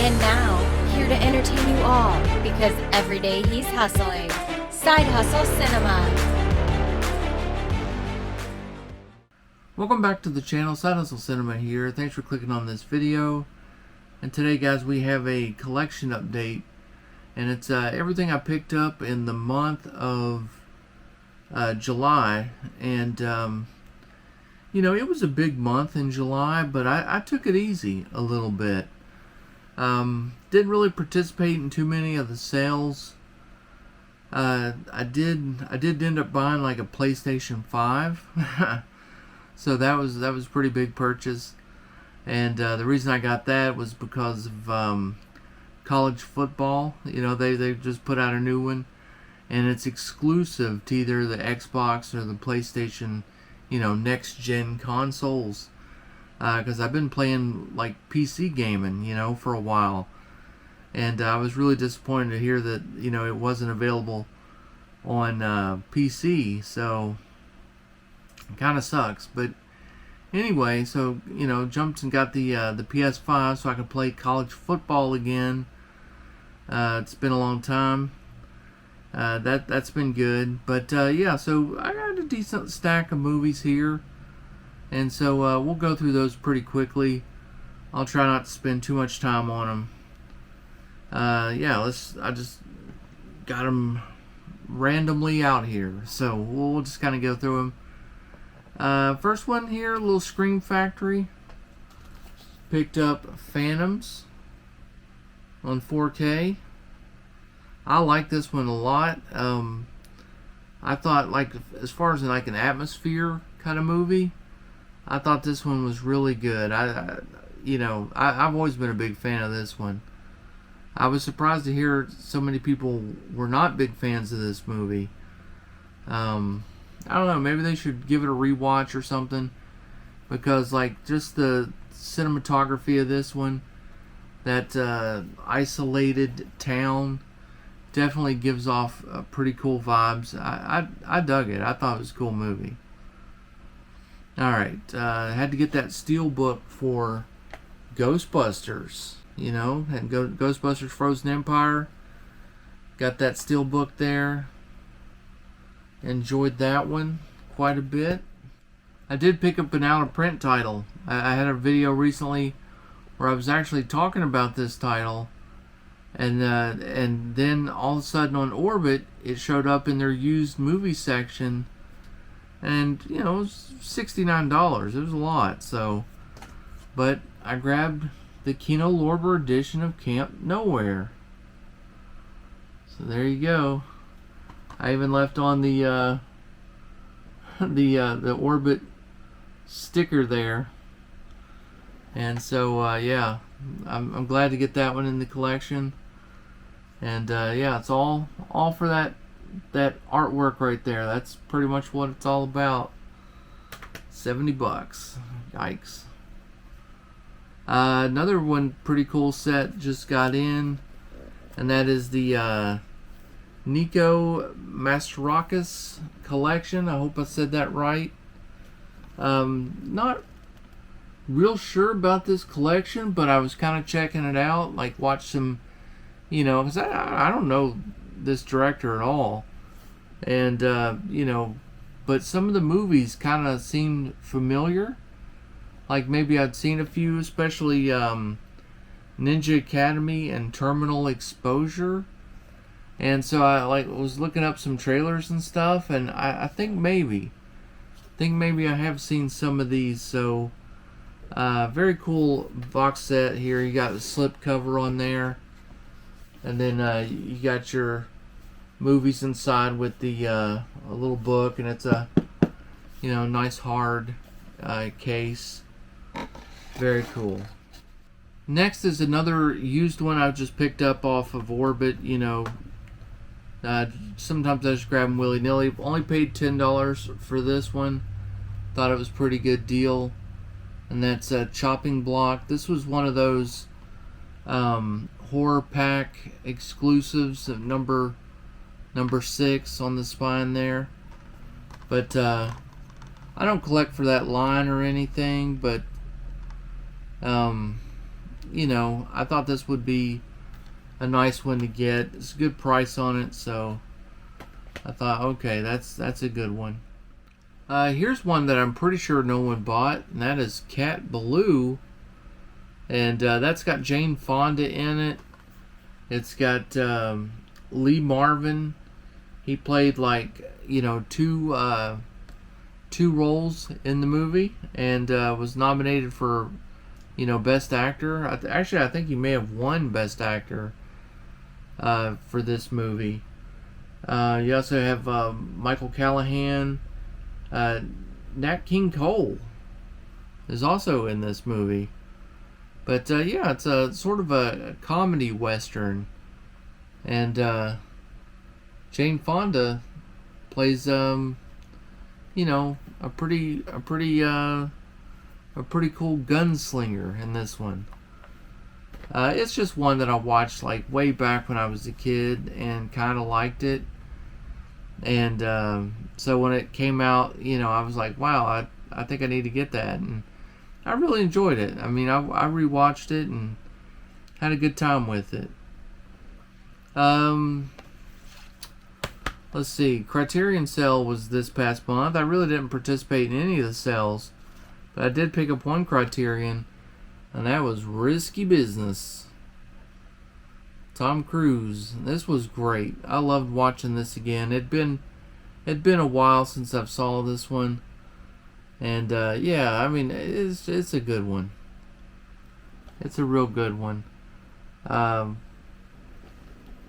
And now, here to entertain you all, because every day he's hustling. Side Hustle Cinema. Welcome back to the channel, Side Hustle Cinema here. Thanks for clicking on this video. And today, guys, we have a collection update. And it's everything I picked up in the month of July. And, you know, it was a big month in July, but I took it easy a little bit. Didn't really participate in too many of the sales. I did end up buying like a PlayStation 5. So that was a pretty big purchase. And the reason I got that was because of college football. You know, they just put out a new one, and it's exclusive to either the Xbox or the PlayStation, you know, next gen consoles. Because I've been playing like PC gaming, you know, for a while, and I was really disappointed to hear that, you know, it wasn't available on PC. So it kind of sucks. But anyway, so, you know, jumped and got the PS5 so I could play college football again. It's been a long time. That's been good. But yeah, so I got a decent stack of movies here. And so we'll go through those pretty quickly. I'll try not to spend too much time on them. Yeah, I just got them randomly out here. So we'll just kind of go through them. First one here, a little Scream Factory. Picked up Phantoms on 4K. I like this one a lot. I thought, like, as far as like an atmosphere kind of movie, I thought this one was really good. I've always been a big fan of this one. I was surprised to hear so many people were not big fans of this movie. I don't know, maybe they should give it a rewatch or something, because like just the cinematography of this one, that isolated town, definitely gives off pretty cool vibes. I dug it. I thought it was a cool movie. Alright, had to get that Steelbook for Ghostbusters, you know, and Ghostbusters Frozen Empire. Got that Steelbook there. Enjoyed that one quite a bit. I did pick up an out-of-print title. I had a video recently where I was actually talking about this title, and then all of a sudden on Orbit, it showed up in their used movie section. And, you know, it was $69. It was a lot, so. But I grabbed the Kino Lorber edition of Camp Nowhere. So there you go. I even left on the Orbit sticker there. And so, yeah, I'm glad to get that one in the collection. And, yeah, it's all for that artwork right there. That's pretty much what it's all about. $70. Yikes. Another one pretty cool set just got in, and that is the Nico Rockus collection. I hope I said that right. Not real sure about this collection, but I was kind of checking it out, like watch some, you know, because I don't know this director at all, and you know, but some of the movies kind of seemed familiar, like maybe I'd seen a few, especially Ninja Academy and Terminal Exposure. And so I was looking up some trailers and stuff, and I think maybe I have seen some of these. So very cool box set here. You got the slip cover on there. And then you got your movies inside with the a little book, and it's a, you know, nice hard case. Very cool. Next is another used one I just picked up off of Orbit. You know, sometimes I just grab them willy-nilly. Only paid $10 for this one. Thought it was a pretty good deal. And that's a chopping block. This was one of those horror pack exclusives of number 6 on the spine there. But I don't collect for that line or anything, but you know, I thought this would be a nice one to get. It's a good price on it, so I thought, okay, that's a good one. Here's one that I'm pretty sure no one bought, and that is Cat Ballou. And that's got Jane Fonda in it. It's got Lee Marvin. He played like, you know, two roles in the movie, and was nominated for, you know, Best Actor. Actually, I think he may have won Best Actor for this movie. You also have Michael Callahan. Nat King Cole is also in this movie. But yeah, it's a sort of a comedy western, and Jane Fonda plays you know, a pretty cool gunslinger in this one. It's just one that I watched like way back when I was a kid and kind of liked it. And so when it came out, you know, I was like, wow, I think I need to get that. And I really enjoyed it. I mean, I rewatched it and had a good time with it. Let's see. Criterion sale was this past month. I really didn't participate in any of the sales, but I did pick up one Criterion, and that was Risky Business. Tom Cruise. This was great. I loved watching this again. It'd been a while since I've saw this one, and yeah, I mean, it's a good one. It's a real good one.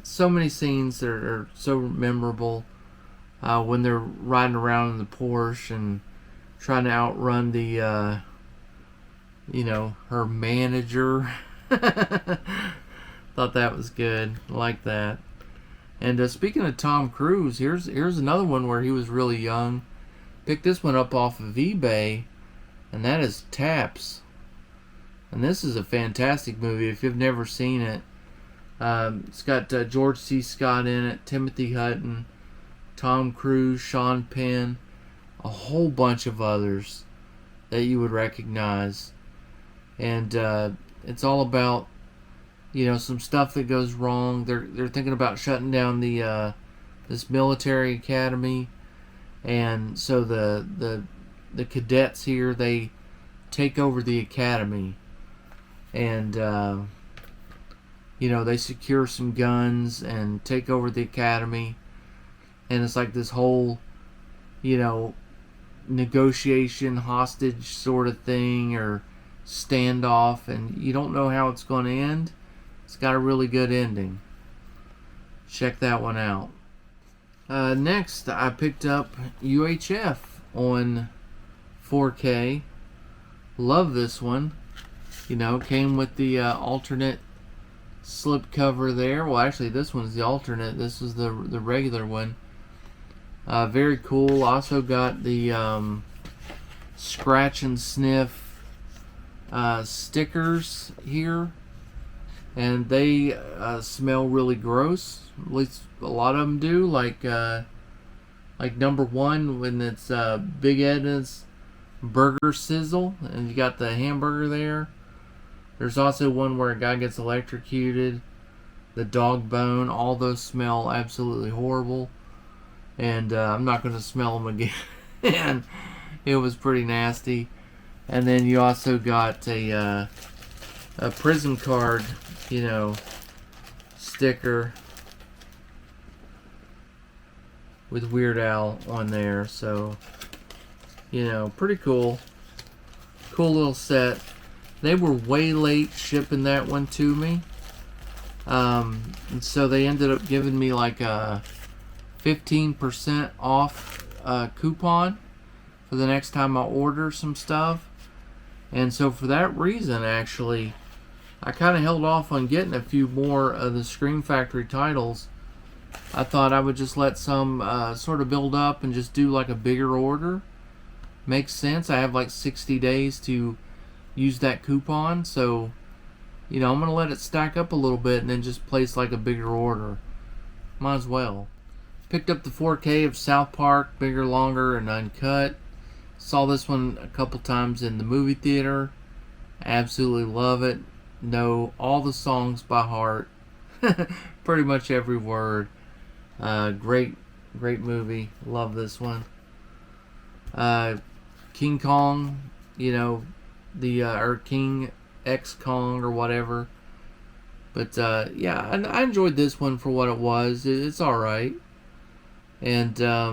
So many scenes that are so memorable when they're riding around in the Porsche and trying to outrun the you know, her manager. Thought that was good. I like that. And speaking of Tom Cruise, here's another one where he was really young. Picked this one up off of eBay, and that is Taps. And this is a fantastic movie if you've never seen it. It's got George C. Scott in it, Timothy Hutton, Tom Cruise, Sean Penn, a whole bunch of others that you would recognize. And it's all about, you know, some stuff that goes wrong. They're thinking about shutting down the this military academy, and so the cadets here, they take over the academy, and you know, they secure some guns and take over the academy, and it's like this whole, you know, negotiation, hostage sort of thing, or standoff, and you don't know how it's going to end. It's got a really good ending. Check that one out. Next, I picked up UHF on 4K. Love this one. You know, came with the alternate slip cover there. Well, actually, this one's the alternate. This is the regular one. Very cool. Also got the Scratch and Sniff stickers here. And they smell really gross. At least a lot of them do. Like number one, when it's Big Edna's Burger Sizzle, and you got the hamburger there. There's also one where a guy gets electrocuted. The dog bone. All those smell absolutely horrible. And I'm not going to smell them again. It was pretty nasty. And then you also got a prison card, you know, sticker with Weird Al on there. So, you know, pretty cool. Cool little set. They were way late shipping that one to me. And so they ended up giving me like a 15% off coupon for the next time I order some stuff. And so for that reason, actually, I kind of held off on getting a few more of the Scream Factory titles. I thought I would just let some sort of build up and just do like a bigger order. Makes sense. I have like 60 days to use that coupon. So, you know, I'm going to let it stack up a little bit and then just place like a bigger order. Might as well. Picked up the 4K of South Park, bigger, longer, and uncut. Saw this one a couple times in the movie theater. Absolutely love it. know all the songs by heart, pretty much every word. Great movie. Love this one. King Kong, you know, or King X Kong or whatever. But yeah, I enjoyed this one for what it was. It's all right. And I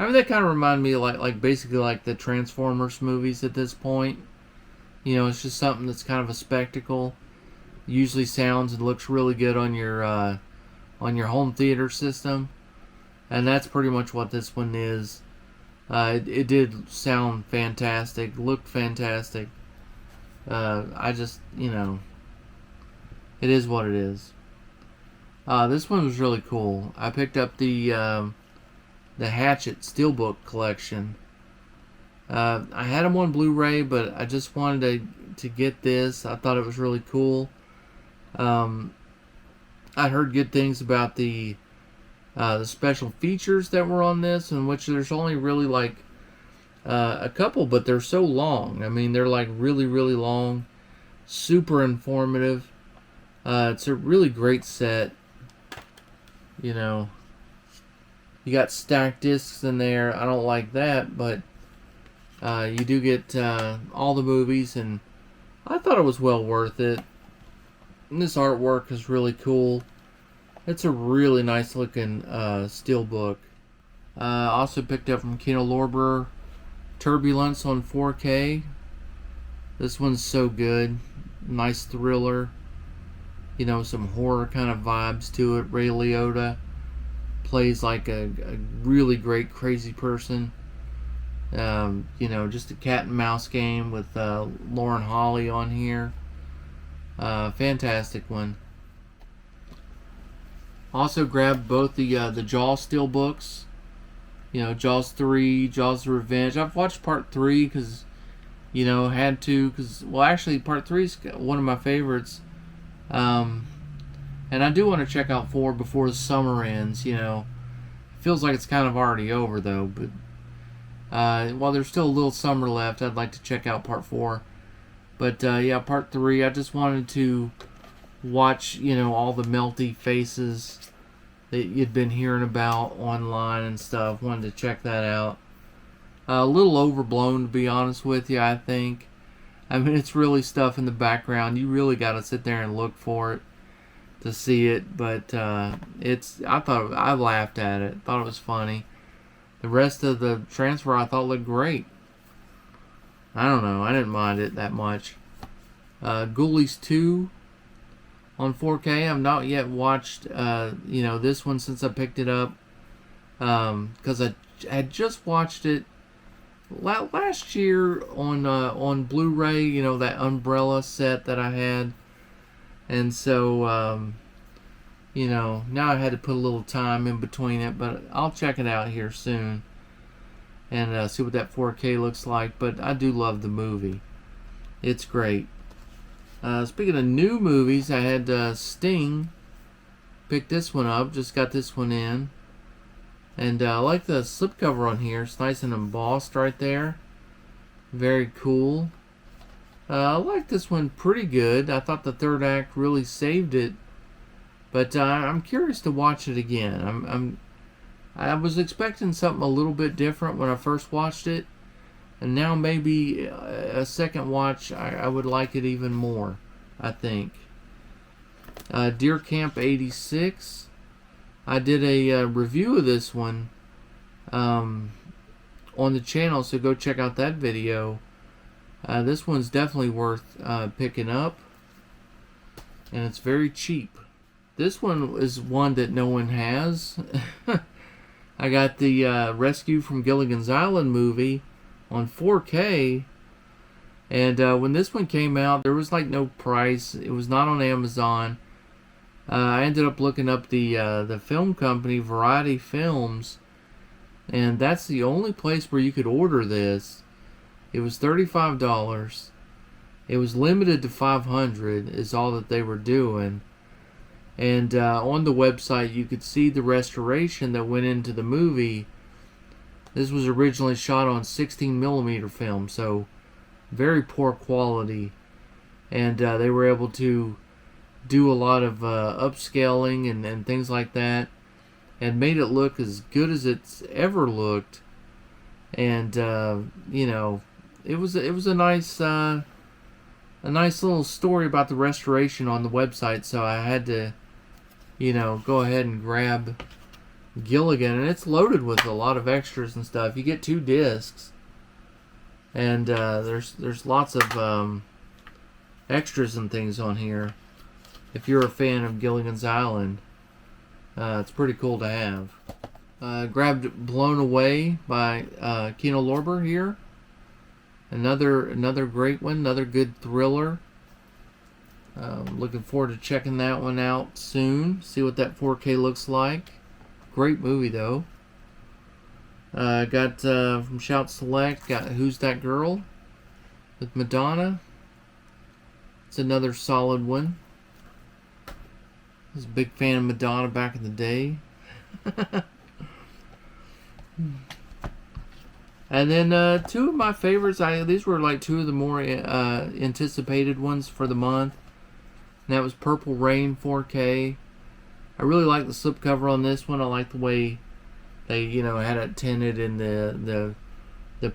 mean, that kind of reminded me of like basically like the Transformers movies at this point. You know, it's just something that's kind of a spectacle. Usually sounds and looks really good on your home theater system, and that's pretty much what this one is. It did sound fantastic, looked fantastic. I just, you know, it is what it is. This one was really cool. I picked up the Hatchet Steelbook collection. I had them on Blu-ray, but I just wanted to get this. I thought it was really cool. I heard good things about the special features that were on this, in which there's only really like a couple, but they're so long. I mean, they're like really, really long, super informative. It's a really great set. You know, you got stacked discs in there. I don't like that, but you do get all the movies, and I thought it was well worth it. And this artwork is really cool. It's a really nice looking steelbook. Also picked up from Kino Lorber, Turbulence on 4K. This one's so good. Nice thriller. You know, some horror kind of vibes to it. Ray Liotta plays like a really great crazy person. You know, just a cat and mouse game with Lauren Holly on here. Fantastic one. Also grabbed both the Jaws steelbooks. You know, Jaws 3, Jaws the Revenge. I've watched part 3 because, you know, had to. Well, actually, part 3 is one of my favorites. And I do want to check out 4 before the summer ends, you know. It feels like it's kind of already over, though. But while there's still a little summer left, I'd like to check out part 4. But, yeah, part 3, I just wanted to watch, you know, all the melty faces that you'd been hearing about online and stuff. Wanted to check that out. A little overblown, to be honest with you, I think. I mean, it's really stuff in the background. You really got to sit there and look for it to see it. But I laughed at it. Thought it was funny. The rest of the transfer I thought looked great. I don't know. I didn't mind it that much. Ghoulies 2 on 4K. I've not yet watched you know, this one since I picked it up. Because I had just watched it last year on Blu-ray, you know, that Umbrella set that I had. And so, you know, now I had to put a little time in between it, but I'll check it out here soon and see what that 4K looks like. But I do love the movie. It's great. Speaking of new movies, I had Sting. Picked this one up. Just got this one in. And I like the slipcover on here. It's nice and embossed right there. Very cool. I like this one pretty good. I thought the third act really saved it. But I'm curious to watch it again. I was expecting something a little bit different when I first watched it. And now maybe a second watch, I would like it even more, I think. Deer Camp 86. I did a review of this one on the channel, so go check out that video. This one's definitely worth picking up, and it's very cheap. This one is one that no one has. I got the Rescue from Gilligans Island movie on 4K, and when this one came out, there was like no price. It was not on Amazon. I ended up looking up the film company, Variety Films, and that's the only place where you could order this. It was $35. It was limited to 500 is all that they were doing. And on the website, you could see the restoration that went into the movie. This was originally shot on 16mm film, so very poor quality. and they were able to do a lot of upscaling and things like that, and made it look as good as it's ever looked. And you know, it was a nice little story about the restoration on the website. So I had to, you know, go ahead and grab Gilligan, and it's loaded with a lot of extras and stuff. You get 2 discs, and there's lots of extras and things on here. If you're a fan of Gilligans Island, it's pretty cool to have. Grabbed Blown Away by Kino Lorber here. Another great one, another good thriller. Looking forward to checking that one out soon. See what that 4K looks like. Great movie though. Got from Shout Select, got Who's That Girl with Madonna. It's another solid one. I was a big fan of Madonna back in the day. And then 2 of my favorites, these were like 2 of the more anticipated ones for the month. And that was Purple Rain 4K. I really like the slipcover on this one. I like the way they, you know, had it tinted in the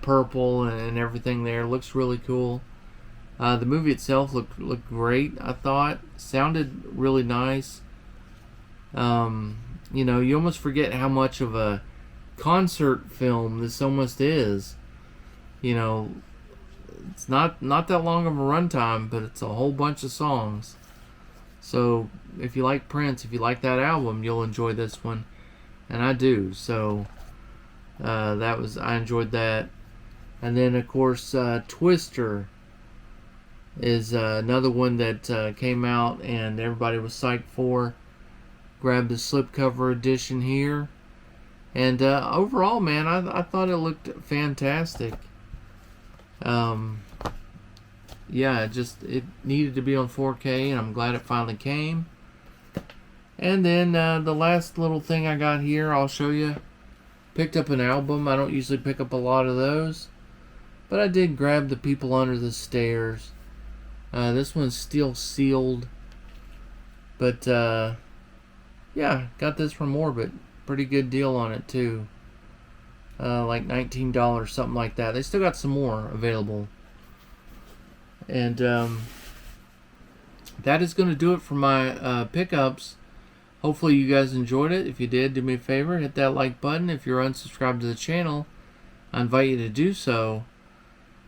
purple and everything there. It looks really cool. The movie itself looked great, I thought. Sounded really nice. You know, you almost forget how much of a concert film this almost is. You know, it's not that long of a runtime, but it's a whole bunch of songs. So if you like Prince, if you like that album, you'll enjoy this one, and I do. So I enjoyed that. And then of course Twister is another one that came out and everybody was psyched for. Grabbed the slipcover edition here. And overall, man, I thought it looked fantastic. Yeah, it needed to be on 4K, and I'm glad it finally came. And then the last little thing I got here, I'll show you. Picked up an album. I don't usually pick up a lot of those, but I did grab The People Under the Stairs. This one's still sealed, but yeah, got this from Orbit. Pretty good deal on it too. Like $19, something like that. They still got some more available. And that is going to do it for my pickups. Hopefully you guys enjoyed it. If you did, do me a favor, hit that like button. If you're unsubscribed to the channel, I invite you to do so.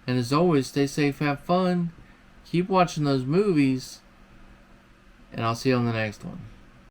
And as always, stay safe, have fun, keep watching those movies, and I'll see you on the next one.